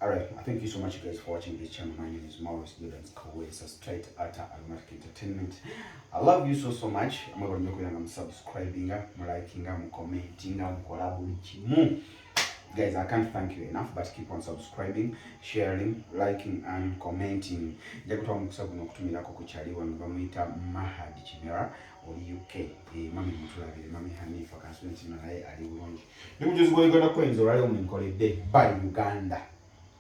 Alright, thank you so much guys for watching this channel. My name is Maurice Jordan's Kowe, so straight at Aromatic Entertainment. I love you so much. I'm going to subscribing, liking, commenting, collaborating. Guys, I can't thank you enough, but keep on subscribing, sharing, liking and commenting. Jakutoa mkusabu na kutumila kwa kuchaliwa nvamuita Mahadi Chimera or UK. Mami mutulabile, mami Hanifa kansuenti nae ali ulonji. Nimu juzi kwa Uganda Queens, orale umenkole day by Uganda.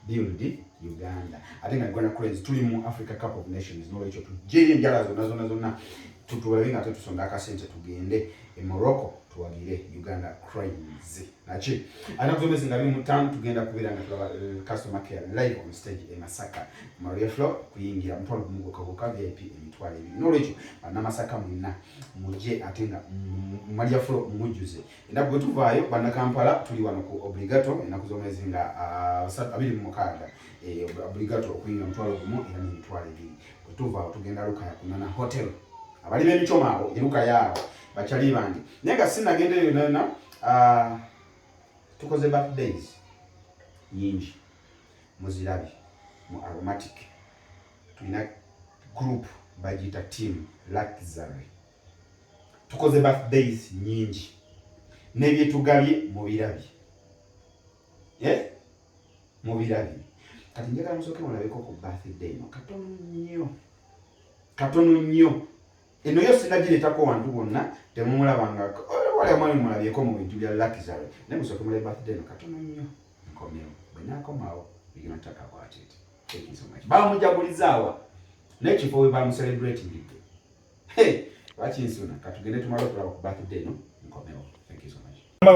Build Uganda. I think I'm gonna crazy tulimu Africa Cup of Nations no echo tujiri njala zona tutuwelinga ate tusondaka sente tugende e Morocco tuwagire Uganda Cranes nachi anakuzomeza ngami mutano tugenda kubira na customer care live on stage e Masaka Maria Flo kuyingira mtwalo mungu kakoka VIP emitwale ibi no echo na Masaka mwina muje atenga Maria Flo mujuze ndabwo tuvayo bana Kampala tuli wano ku obligato enakuzomeza nga abili mukaga obligato okuyinga mtwalo gumo era ni mitwale ibi tuva tugenda luka ya kunana hotel abali b'emichomao iruka yao bachali bandi nega sina gende yona tukoze birthdays nyingi muzirabi mu Aromatic tulina group bajita team Luxury tukoze birthdays nyingi nebye tugabye mu birabi mu birabi kati njagala musoke mulabeko ku birthday no katono nnyo eno yose najireta ko wantu bonna temumulabanga wale mwali mulabyeko mu bintu bya Luxury ne musoke mule birthday no katono nnyo nkomero bwenako mawo biginataka kwatete thank you so much ba mujabulizawa nekifo we ba mu celebrating it wachinsuna katugende tumalo ku birthday no nkomero thank you so much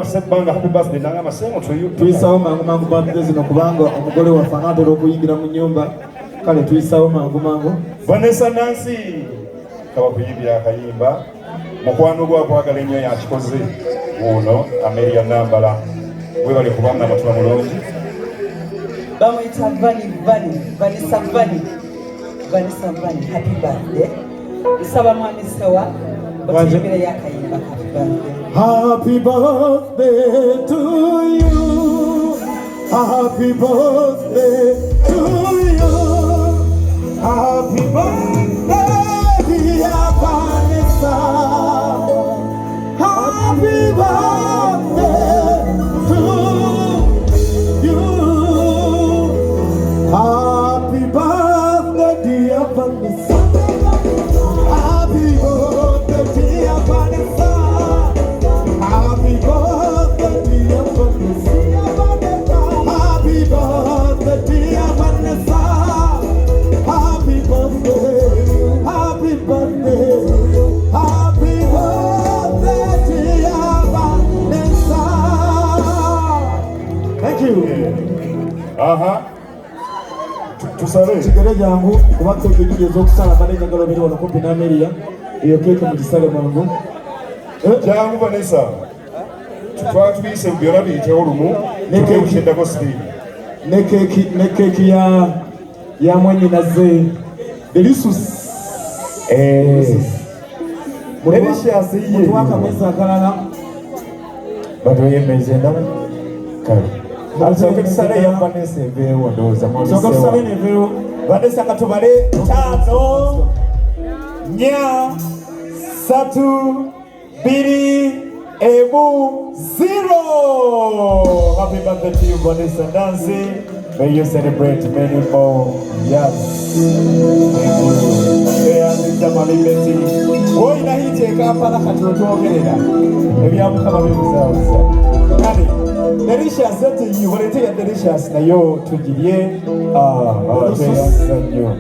Sebanga happy birthday nanga masemo tuisawo mangu birthday zino kubanga omugole wa fanate okuyingira mu nyumba kale tuisawo mangu Vanessa Nancy kaba kuyibya akayimba mukwano gwa kwagala ennyo yakikoze uno Amelia Nambala we bali kubanga amatula mulungi bamwita Vanessa Vani happy birthday isaba mwami sewa bakiyibira yakayimba happy birthday happy birthday to you happy birthday to you happy birthday dear Vanessa happy birthday to you happy birthday dear Vanessa happy birthday dear Vanessa happy birthday dear Vanessa happy birthday dear Vanessa happy birthday happy birthday happy birthday dear Vanessa thank you tusale kigere jangu kubanga kigeze okusala badenya ngalo biri wano kumpi na Amelia iyo keke mu kisale mangu jangu Vanessa twatwise byona biyite olumu nekeushindako siri ne keki ya mwenye naze Delicious Delicious iye twaka meza akalala bado yemeze ndamu kale alsoke kisale ya Vanessa evewo ndoza soka kisale nevewo Vanessa katubale 5 nya 3 2 0 happy birthday to you Vanessa Nancy may you celebrate many more yes malibeti woina hiteka apala katotwogerera ebyamukama bibuzawuza kale Delicious to you walete ya Delicious nayo tugirye nnyo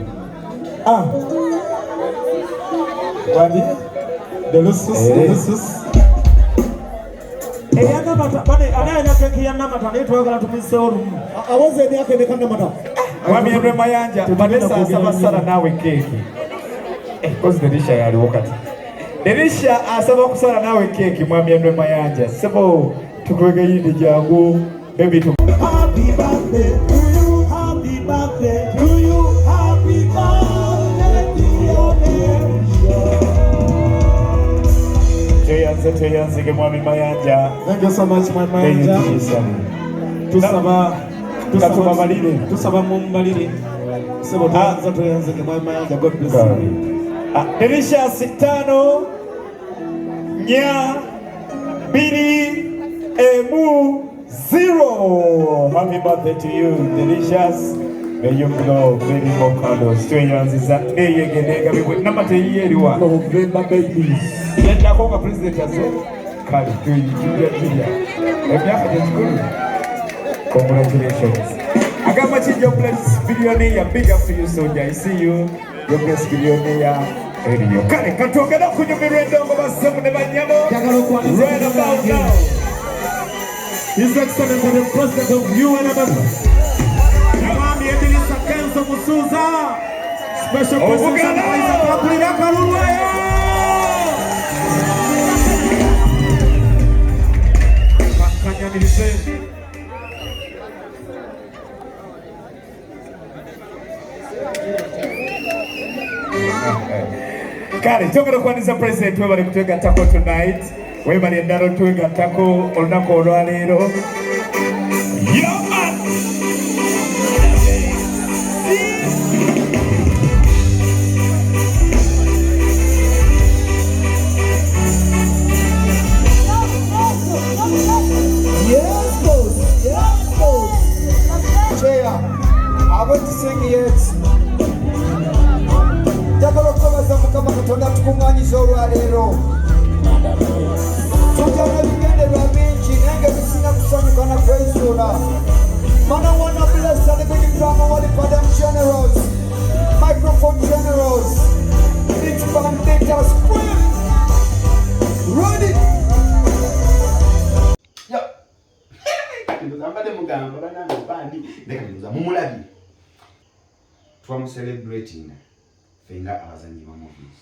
wadi Delicious eyana mata bane ananya keki yana mata netwagala tumise olumu awoze ni yake nekanda mata wamiyembe mayanja Vanessa asaba sala nawe keki cause Delisha yali wakati Delisha asaba kusala nawe keki mwamiyembe mayanja sebo tukwege yindi jangu baby tu happy birthday to you happy birthday to you happy birthday to you teyanze ke mwami mayanja thank you so much my mayanja tusaba tusaba mumbalire sebo tuanza tuanze kwa Mayanja. God bless you. Delicious 5 nya 2 0. Happy birthday to you, Delicious. May you blow many more candles. Tuyanziza eyegenega biwe namate yeriwa November babies. Yenda kwa president aze kali tuyijulia emyaka gyekikulu. Congratulations. Agamba Chinjo Bless billionaire, big up to you soldier. I see you. Your best billionaire. Eriyo kale katogera kunyumirwa endongo basemu ne banyamo right about now. His Excellency the President of UNMM Yamami Edilisa Kenzo Musuza, Special President of Kakulira Kalulwayo. Kanyanilise Kale togera kwaniza president we bali kutwega tako tonight. We bali endalo twega tako olunako olwaleero. Yo man. Yes, boss. Yes, boss. Chair, I want to sing it. Njagala kubaza Mukama Katonda tukunganyisa olwaleero. Tujana bigenderwa bingi nange bisinga kusanyuka na kwezuula. Man, I want to bless the big drama wali for them generals, microphone generals, big band data scream. Ready? Yo. Mbade mugamba banana bandi ndeka niza mumulabi. Twamu celebrating fenga abazanyi ba movies.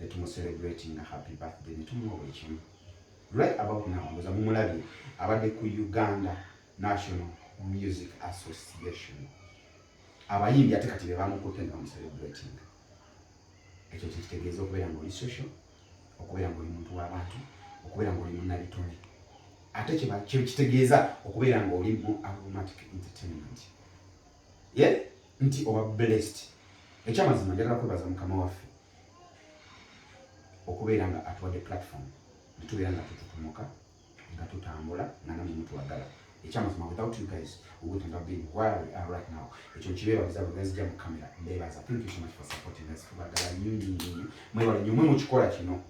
Netumu celebrating happy birthday netumu obechimu. Right about now ngoza mumulabi abade ku Uganda National Music Association. Abayimbi ate kati bebamu kutenda mu celebrating. Ekyo kitegeeza okubeera ng'oli social, okubeera ng'oli muntu w'abantu, okubeera ng'oli munnabitone. Ate kye kitegeeza okubeera ng'oli mu Aromatic Entertainment. Yeah? Nti oba blessed. Ekyamazima njagala kwebaza Mukama waffe okubeera nga atuwadde platform. Tubeera nga tututumuka, nga tutambula, nga namwe mutuwagala. Ekyamazima, without you guys, we wouldn't have been where we are right now. Ekyo kibeebaza bwezijja mu kamera. Mbeebaza. Thank you so much for supporting us. Tubagala nnyo. Mwebale nnyo mwe mu kikola kino.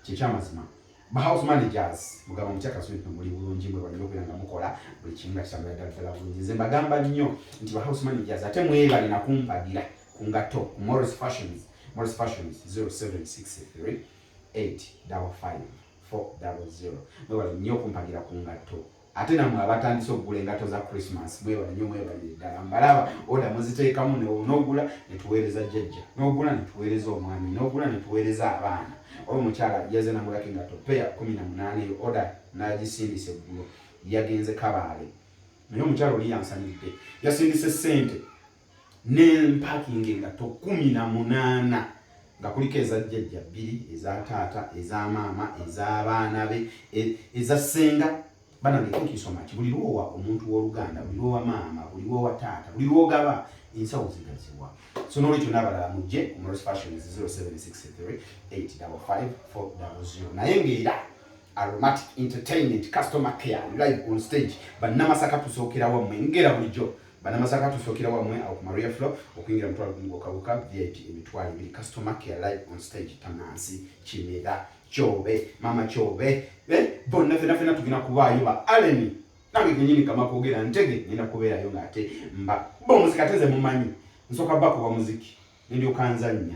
Kyekyamazima. Ba house managers mugaba mukyaka sweet muli bulungi mwe bali okubeera nga mukola buli kimu nga kitambula ddala bulungi. Nze mbagamba nnyo nti ba house managers ate mwebale na kumpagira ku ngato ku Morris Fashions. Morris Fashions 0763 855 400. Mwebale nnyo kumpagira ku ngato. Ate namwe abatandise okugula engato za Christmas mwebale nnyo mwebale ddala. Mbalaba oda muziteekamu n'ogula ne tuweereza jjajja. N'ogula ne tuweereza omwami. N'ogula ne tuweereza abaana. Omukyala yaze namulako engato peya 18 oda n'agisindise eggulo. Yagenze Kabaale. Naye omukyala oli yansanidde. Yasindise ssente n'empakinga engato 18 nga kuliko eza jjajja 2, eza taata, eza maama, ez'abaana be, eza ssenga. Banange thank you so much. Buli lwowa omuntu w'Oluganda, buli lwowa maama, buli lwowa taata, buli lwogaba ensawo zigaziwa. So n'olwekyo n'abalala mujje ku Morris Fashions 0763 855 400. Naye ng'era Aromatic Entertainment Customer Care live on stage. Bannamasaka tusookera wammwe ngera bulijjo. Bannamasaka tusookera wammwe awo ku Maria Flow okuyingira mutwalo gumu VIP emitwalo 2 Customer Care live on stage. Tanansi, Kimera, Chobe, Mama Chobe. Bonna fena tugina kubaayo ba Aleni. Nange kenyini kama kwogera ntege nina kubeerayo ng'ate mba bomuziki ateze mumanyi. Nsoka bako wa muziki ndio kanzanya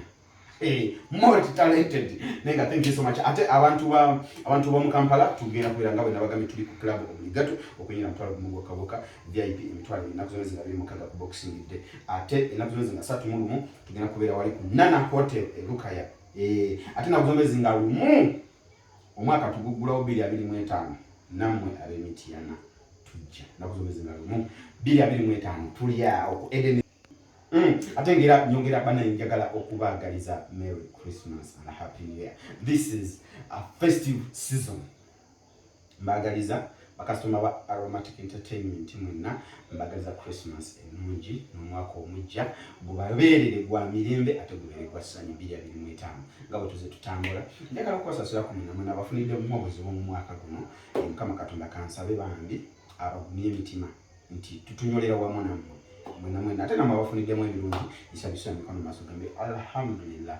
multi talented nenga thank you so much. Ate abantu ba mu Kampala tugenda kubeera ngawe nabagambi tuli ku club omuligato okunyina mutwalo gumu kaboka VIP emitwalo nakuzozi nga biri mukaga ku boxing day. Ate nakuzozi nga 3 mulumu tugenda kubeera wali ku Nana Hotel Lukaya. Ate nakuzozi nga lumu omwaka tugugulawo 225 namwe ab'Emityana tujja nakuzozi nga lumu 225 tuli awo Eden. Ate ngera nyongera bana njagala okubaagaliza Merry Christmas and a Happy New Year. This is a festive season. Mbagaliza bakasitoma ba Aromatic Entertainment mwenna mbagaliza Christmas enungi n'omwaka omujja gubabeerere gwa mirembe ate gubeere gwa ssanyu 2025 nga bwe tuze tutambula njagala okwasasula ku mwena abafunidde mu obuzibu mu mwaka guno Mukama Katonda kansabe bambi abagumye emitima nti tutunyolera wamu nammwe mwena ate namwe abafuniddemu ebirungi isabisa emikono maaso gambe alhamdulillah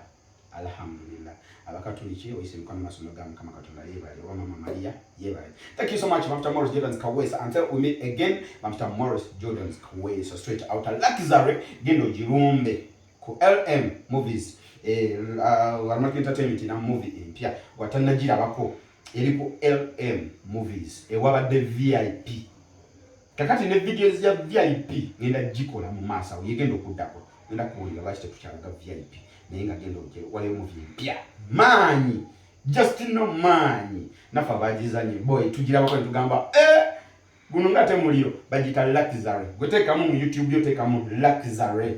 abakatoliki oyise emikono maaso ga Mukama Katonda yeebale oba Mama Maria yeebale. Thank you so much Mr. Morris Jordan's Kawesa. Until we meet again, Mr. Morris Jordan's Kawesa straight out of Luxury gendo jirumbe ku LM Movies Aromatic Entertainment na movie empya watanagira bako eri ku LM Movies wabadde VIP kakati ne videos ya VIP ngenda jikola mu masa yegenda okuddako ngenda kuwulira lwaki tetukyalaga VIP naye nga genda oje waliyo movie empya manyi just no manyi nafa bagizanye boy tugira bako tugamba guno ngate muliro bagita Luxury gwetekamu mu YouTube yotekamu Luxury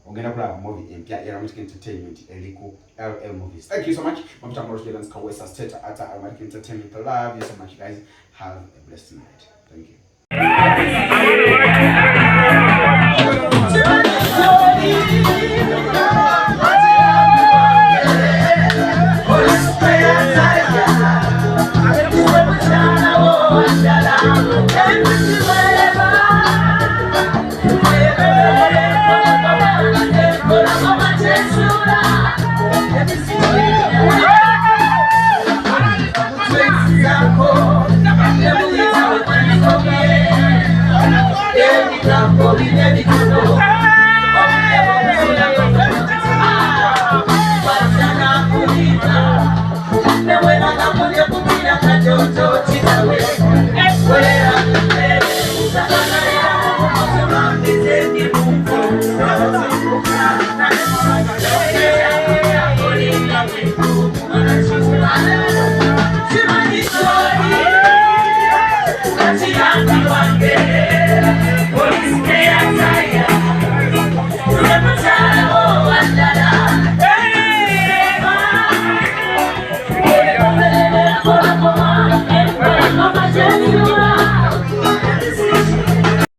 ogenda kulaba movie empya Aromatic Entertainment eliku LM Movies. Thank you so much Mr. Morris Jordan's Kawesa state at Aromatic Entertainment. Love you so much guys, have a blessed night. Thank you.